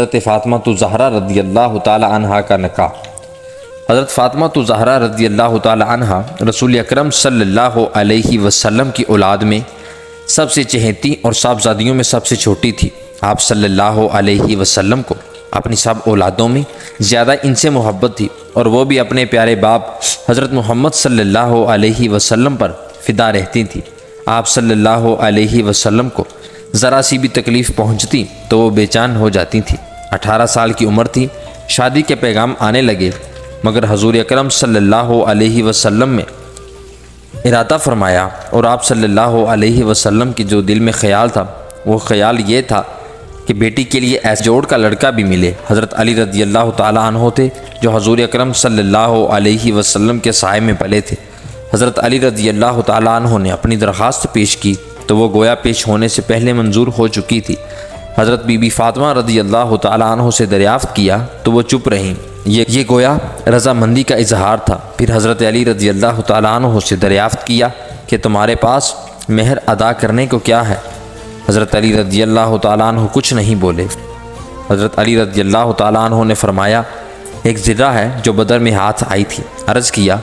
حضرت فاطمہ الزہرا رضی اللہ تعالی عنہا کا نکاح۔ حضرت فاطمہ الزہرا رضی اللہ تعالی عنہا رسول اکرم صلی اللہ علیہ وسلم کی اولاد میں سب سے چہیتی اور صاحبزادیوں میں سب سے چھوٹی تھی۔ آپ صلی اللہ علیہ وسلم کو اپنی سب اولادوں میں زیادہ ان سے محبت تھی، اور وہ بھی اپنے پیارے باپ حضرت محمد صلی اللہ علیہ وسلم پر فدا رہتی تھیں۔ آپ صلی اللہ علیہ وسلم کو ذرا سی بھی تکلیف پہنچتی تو وہ بے چین ہو جاتی تھیں۔ 18 سال کی عمر تھی، شادی کے پیغام آنے لگے، مگر حضور اکرم صلی اللہ علیہ وسلم میں ارادہ فرمایا، اور آپ صلی اللہ علیہ وسلم کی جو دل میں خیال تھا وہ خیال یہ تھا کہ بیٹی کے لیے ایسے جوڑ کا لڑکا بھی ملے۔ حضرت علی رضی اللہ تعالیٰ عنہ تھے جو حضور اکرم صلی اللہ علیہ وسلم کے سائے میں پلے تھے۔ حضرت علی رضی اللہ تعالیٰ عنہ نے اپنی درخواست پیش کی تو وہ گویا پیش ہونے سے پہلے منظور ہو چکی تھی۔ حضرت بی بی فاطمہ رضی اللہ تعالیٰ عنہ سے دریافت کیا تو وہ چپ رہیں، یہ گویا رضامندی کا اظہار تھا۔ پھر حضرت علی رضی اللہ تعالیٰ عنہ سے دریافت کیا کہ تمہارے پاس مہر ادا کرنے کو کیا ہے؟ حضرت علی رضی اللہ تعالیٰ عنہ کچھ نہیں بولے۔ حضرت علی رضی اللہ تعالیٰ عنہ نے فرمایا، ایک زرہ ہے جو بدر میں ہاتھ آئی تھی۔ عرض کیا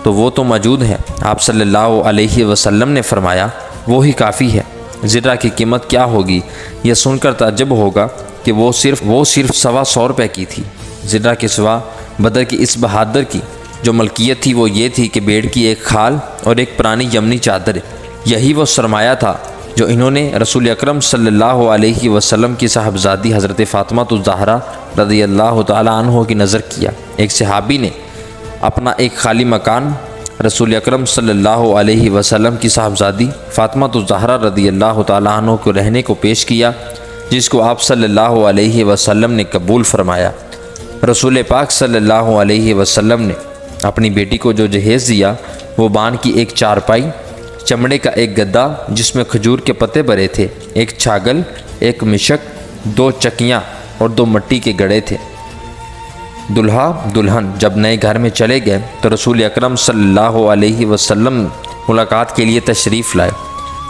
تو وہ تو موجود ہے؟ آپ صلی اللہ علیہ وسلم نے فرمایا، وہی کافی ہے۔ زرہ کی قیمت کیا ہوگی؟ یہ سن کر تعجب ہوگا کہ وہ صرف 125 روپے کی تھی۔ زرہ کے سوا بدر کی اس بہادر کی جو ملکیت تھی وہ یہ تھی کہ بیڑ کی ایک کھال اور ایک پرانی یمنی چادر، یہی وہ سرمایہ تھا جو انہوں نے رسول اکرم صلی اللہ علیہ وسلم کی صاحبزادی حضرت فاطمہ الزہرا رضی اللہ تعالیٰ عنہ کی نظر کیا۔ ایک صحابی نے اپنا ایک خالی مکان رسول اکرم صلی اللہ علیہ وسلم کی صاحبزادی فاطمہ الزہرا رضی اللہ تعالیٰ عنہ کو رہنے کو پیش کیا، جس کو آپ صلی اللہ علیہ وسلم نے قبول فرمایا۔ رسول پاک صلی اللہ علیہ وسلم نے اپنی بیٹی کو جو جہیز دیا وہ بان کی ایک چارپائی، چمڑے کا ایک گدا جس میں کھجور کے پتے بھرے تھے، ایک چھاگل، ایک مشک، 2 چکیاں اور 2 مٹی کے گڑے تھے۔ دلہا دلہن جب نئے گھر میں چلے گئے تو رسول اکرم صلی اللہ علیہ وسلم ملاقات کے لیے تشریف لائے۔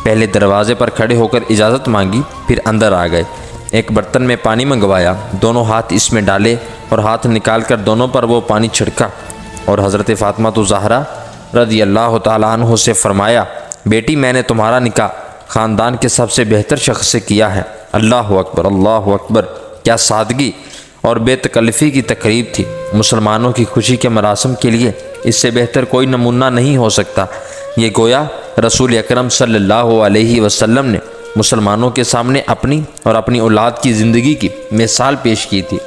پہلے دروازے پر کھڑے ہو کر اجازت مانگی، پھر اندر آ گئے۔ ایک برتن میں پانی منگوایا، دونوں ہاتھ اس میں ڈالے اور ہاتھ نکال کر دونوں پر وہ پانی چھڑکا، اور حضرت فاطمہ الزہرا رضی اللہ تعالیٰ عنہ سے فرمایا، بیٹی میں نے تمہارا نکاح خاندان کے سب سے بہتر شخص سے کیا ہے۔ اللہ اکبر، اللہ اکبر! کیا سادگی اور بے تکلفی کی تقریب تھی۔ مسلمانوں کی خوشی کے مراسم کے لیے اس سے بہتر کوئی نمونہ نہیں ہو سکتا۔ یہ گویا رسول اکرم صلی اللہ علیہ وسلم نے مسلمانوں کے سامنے اپنی اور اپنی اولاد کی زندگی کی مثال پیش کی تھی۔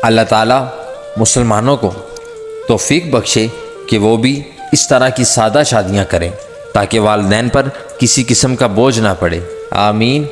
اللہ تعالیٰ مسلمانوں کو توفیق بخشے کہ وہ بھی اس طرح کی سادہ شادیاں کریں تاکہ والدین پر کسی قسم کا بوجھ نہ پڑے۔ آمین۔